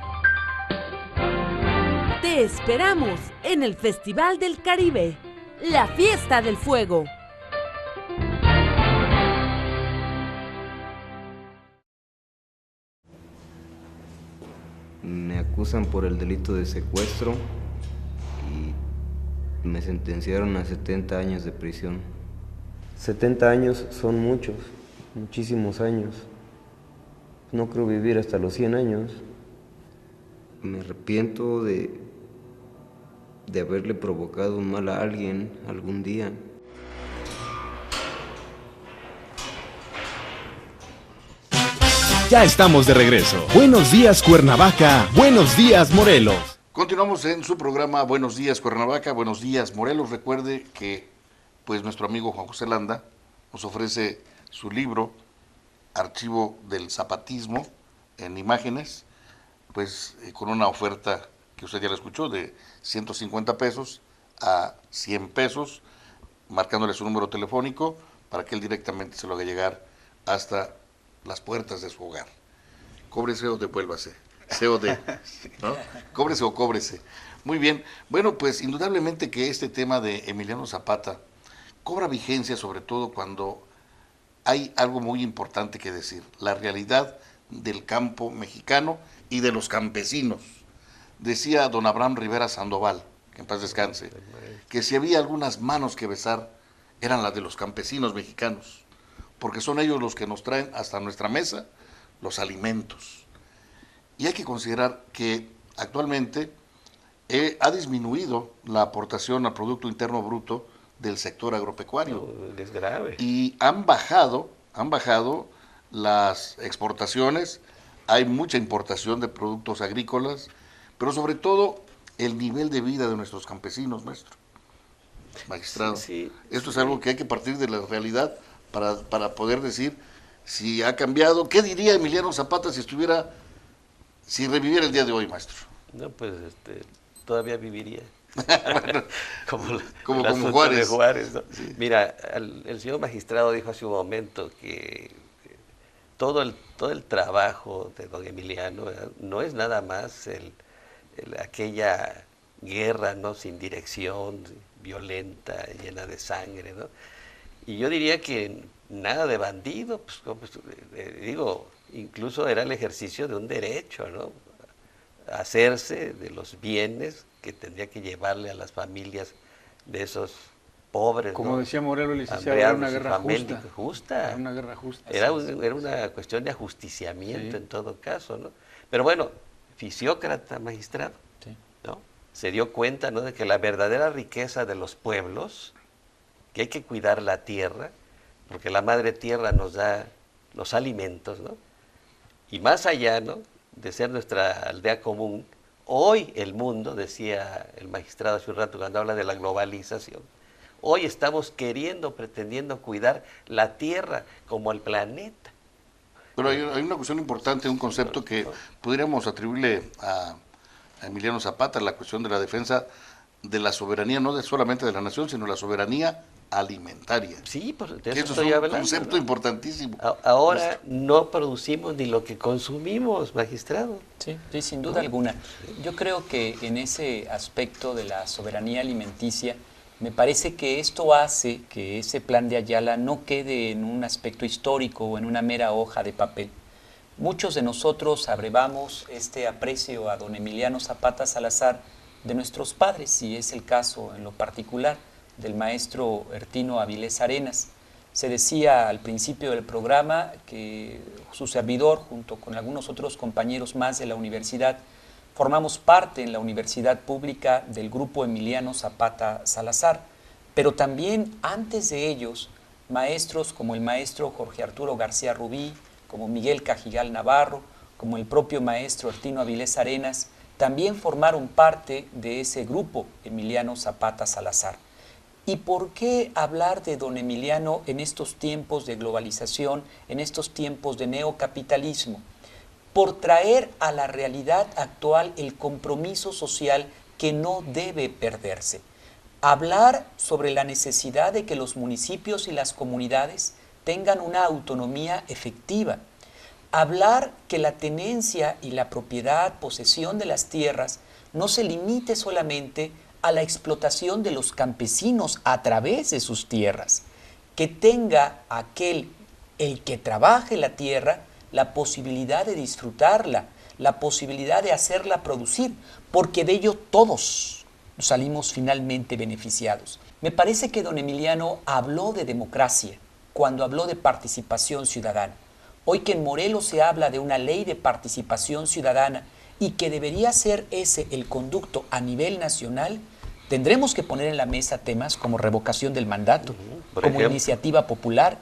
Te esperamos en el Festival del Caribe, la Fiesta del Fuego. Me acusan por el delito de secuestro y me sentenciaron a 70 años de prisión. 70 años son muchos, muchísimos años. No creo vivir hasta los 100 años. Me arrepiento de haberle provocado un mal a alguien algún día. Ya estamos de regreso. Buenos días Cuernavaca, buenos días Morelos. Continuamos en su programa Buenos días Cuernavaca, buenos días Morelos. Recuerde que pues nuestro amigo Juan José Landa nos ofrece su libro Archivo del Zapatismo en imágenes, pues con una oferta que usted ya la escuchó de 150 pesos a 100 pesos, marcándole su número telefónico para que él directamente se lo haga llegar hasta las puertas de su hogar. Cóbrese o devuélvase. COD, ¿no? Cóbrese o cóbrese. Muy bien. Bueno, pues indudablemente que este tema de Emiliano Zapata cobra vigencia, sobre todo cuando hay algo muy importante que decir, la realidad del campo mexicano y de los campesinos. Decía don Abraham Rivera Sandoval, que en paz descanse, que si había algunas manos que besar, eran las de los campesinos mexicanos, porque son ellos los que nos traen hasta nuestra mesa los alimentos. Y hay que considerar que actualmente ha disminuido la aportación al Producto Interno Bruto del sector agropecuario. Es grave. Y han bajado las exportaciones, hay mucha importación de productos agrícolas, pero sobre todo el nivel de vida de nuestros campesinos, maestro. Magistrado. Sí, Esto es algo que hay que partir de la realidad para poder decir si ha cambiado. ¿Qué diría Emiliano Zapata si reviviera el día de hoy, maestro? No, pues todavía viviría. Bueno, como Juárez. de Juárez, ¿no? Sí. Mira, el señor magistrado dijo hace un momento que todo el trabajo de don Emiliano no es nada más aquella guerra, ¿no?, sin dirección, violenta, llena de sangre, ¿no? Y yo diría que nada de bandido, pues, digo, incluso era el ejercicio de un derecho, ¿no?, hacerse de los bienes que tendría que llevarle a las familias de esos pobres. Como ¿no?, decía Morelos, licenciado, era una guerra justa. Era una guerra justa. Era una cuestión de ajusticiamiento, en todo caso, ¿no? Pero bueno, Fisiócrata, magistrado, ¿no?, se dio cuenta, ¿no?, de que la verdadera riqueza de los pueblos, que hay que cuidar la tierra, porque la madre tierra nos da los alimentos, ¿no? Y más allá, ¿no?, de ser nuestra aldea común, hoy el mundo, decía el magistrado hace un rato cuando habla de la globalización, hoy estamos pretendiendo cuidar la tierra como el planeta. Pero hay una cuestión importante, un concepto que podríamos atribuirle a Emiliano Zapata, la cuestión de la defensa de la soberanía, no solamente de la nación, sino la soberanía alimentaria. Sí, pues de eso estoy es un hablando, concepto, ¿no?, importantísimo. Ahora no producimos ni lo que consumimos, magistrado. Sí, sí, sin duda alguna. Yo creo que en ese aspecto de la soberanía alimenticia, me parece que esto hace que ese plan de Ayala no quede en un aspecto histórico o en una mera hoja de papel. Muchos de nosotros abrevamos este aprecio a don Emiliano Zapata Salazar de nuestros padres, y es el caso en lo particular del maestro Ertino Avilés Arenas. Se decía al principio del programa que su servidor, junto con algunos otros compañeros más de la universidad, formamos parte en la universidad pública del grupo Emiliano Zapata Salazar, pero también antes de ellos, maestros como el maestro Jorge Arturo García Rubí, como Miguel Cajigal Navarro, como el propio maestro Ertino Avilés Arenas, también formaron parte de ese grupo Emiliano Zapata Salazar. ¿Y por qué hablar de don Emiliano en estos tiempos de globalización, en estos tiempos de neocapitalismo? Por traer a la realidad actual el compromiso social que no debe perderse. Hablar sobre la necesidad de que los municipios y las comunidades tengan una autonomía efectiva. Hablar que la tenencia y la propiedad, posesión de las tierras, no se limite solamente a la explotación de los campesinos a través de sus tierras, que tenga el que trabaje la tierra, la posibilidad de disfrutarla, la posibilidad de hacerla producir, porque de ello todos salimos finalmente beneficiados. Me parece que don Emiliano habló de democracia cuando habló de participación ciudadana. Hoy que en Morelos se habla de una ley de participación ciudadana y que debería ser ese el conducto a nivel nacional, tendremos que poner en la mesa temas como revocación del mandato, como iniciativa popular,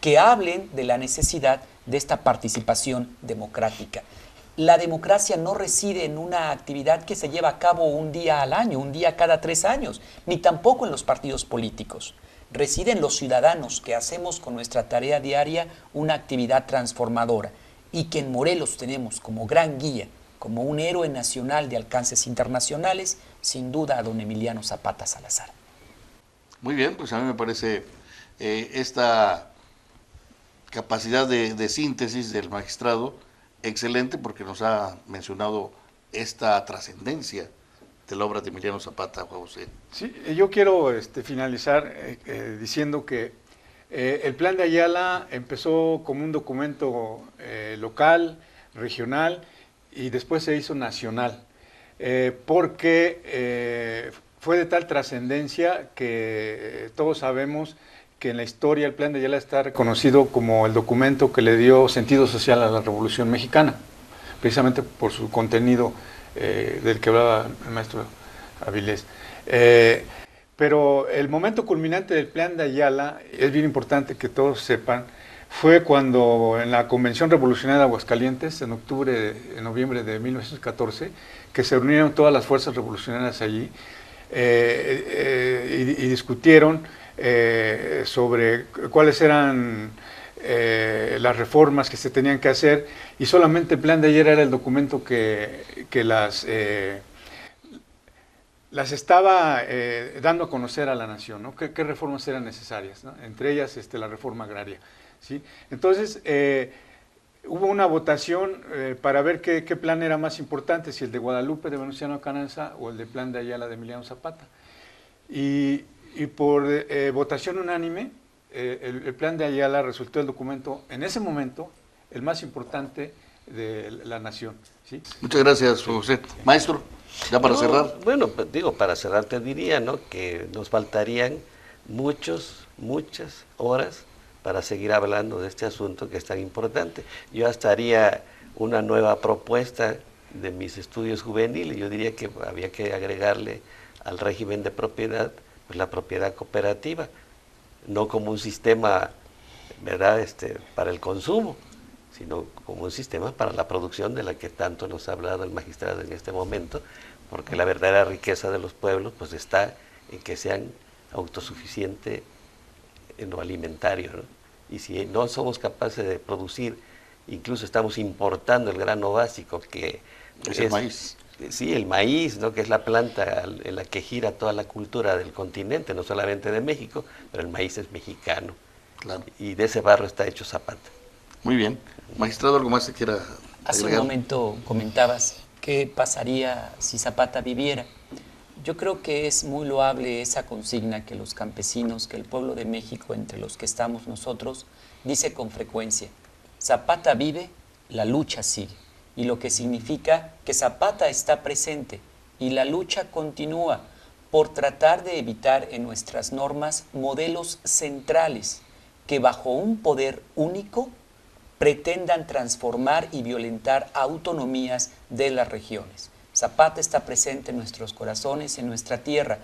que hablen de la necesidad de esta participación democrática. La democracia no reside en una actividad que se lleva a cabo un día al año, un día cada 3 años, ni tampoco en los partidos políticos. Reside en los ciudadanos que hacemos con nuestra tarea diaria una actividad transformadora, y que en Morelos tenemos como gran guía, como un héroe nacional de alcances internacionales, sin duda a don Emiliano Zapata Salazar. Muy bien, pues a mí me parece esta capacidad de síntesis del magistrado excelente, porque nos ha mencionado esta trascendencia de la obra de Emiliano Zapata, Juan José. Sí, yo quiero finalizar diciendo que el Plan de Ayala empezó como un documento local, regional, y después se hizo nacional, porque fue de tal trascendencia que todos sabemos que en la historia el Plan de Ayala está reconocido como el documento que le dio sentido social a la Revolución Mexicana, precisamente por su contenido del que hablaba el maestro Avilés. Pero el momento culminante del Plan de Ayala, es bien importante que todos sepan, fue cuando en la Convención Revolucionaria de Aguascalientes, en noviembre de 1914, que se reunieron todas las fuerzas revolucionarias allí y discutieron sobre cuáles eran las reformas que se tenían que hacer, y solamente el Plan de Ayala era el documento que las estaba dando a conocer a la nación, ¿no? ¿Qué reformas eran necesarias, ¿no? Entre ellas la reforma agraria, ¿sí? Entonces, hubo una votación para ver qué plan era más importante, si el de Guadalupe de Venustiano Carranza o el de plan de Ayala de Emiliano Zapata. Y por votación unánime, el plan de Ayala resultó el documento, en ese momento, el más importante de la nación. ¿Sí? Muchas gracias, José. Maestro, ya para cerrar. Bueno, pues digo, para cerrar te diría, ¿no?, que nos faltarían muchas horas para seguir hablando de este asunto que es tan importante. Yo hasta haría una nueva propuesta de mis estudios juveniles. Yo diría que había que agregarle al régimen de propiedad, pues la propiedad cooperativa, no como un sistema, ¿verdad?, para el consumo, sino como un sistema para la producción de la que tanto nos ha hablado el magistrado en este momento, porque la verdadera riqueza de los pueblos pues está en que sean autosuficientes en lo alimentario, ¿no? Y si no somos capaces de producir, incluso estamos importando el grano básico, que es el maíz. Sí, el maíz, ¿no?, que es la planta en la que gira toda la cultura del continente, no solamente de México, pero el maíz es mexicano. Claro. Y de ese barro está hecho Zapata. Muy bien. Magistrado, ¿algo más que quiera agregar? Hace un momento comentabas qué pasaría si Zapata viviera. Yo creo que es muy loable esa consigna que los campesinos, que el pueblo de México, entre los que estamos nosotros, dice con frecuencia: Zapata vive, la lucha sigue. Y lo que significa que Zapata está presente y la lucha continúa por tratar de evitar en nuestras normas modelos centrales que bajo un poder único pretendan transformar y violentar autonomías de las regiones. Zapata está presente en nuestros corazones, en nuestra tierra,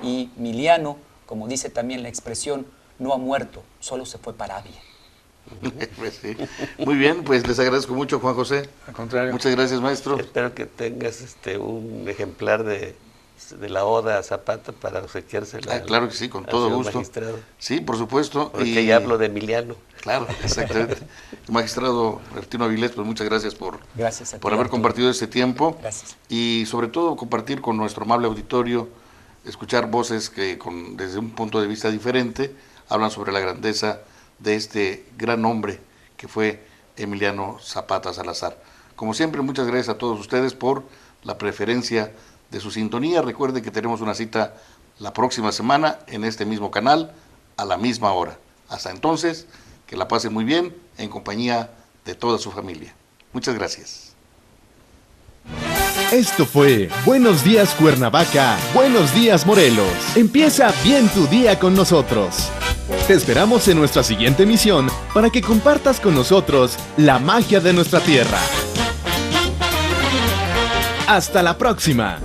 y Miliano, como dice también la expresión, no ha muerto, solo se fue para Avia. Pues sí. Muy bien, pues les agradezco mucho, Juan José. Al contrario. Muchas gracias, maestro. Espero que tengas un ejemplar de la Oda a Zapata para obsequiársela. Claro que sí, con todo gusto. Magistrado. Sí, por supuesto. Porque ya hablo de Emiliano. Claro, exactamente. Magistrado Bertino Avilés, pues muchas gracias por haber compartido este tiempo. Gracias. Y sobre todo compartir con nuestro amable auditorio, escuchar voces que desde un punto de vista diferente hablan sobre la grandeza de este gran hombre que fue Emiliano Zapata Salazar. Como siempre, muchas gracias a todos ustedes por la preferencia de su sintonía. Recuerden que tenemos una cita la próxima semana en este mismo canal a la misma hora. Hasta entonces, que la pasen muy bien en compañía de toda su familia. Muchas gracias. Esto fue Buenos Días Cuernavaca, Buenos Días Morelos. Empieza bien tu día con nosotros. Te esperamos en nuestra siguiente emisión para que compartas con nosotros la magia de nuestra tierra. Hasta la próxima.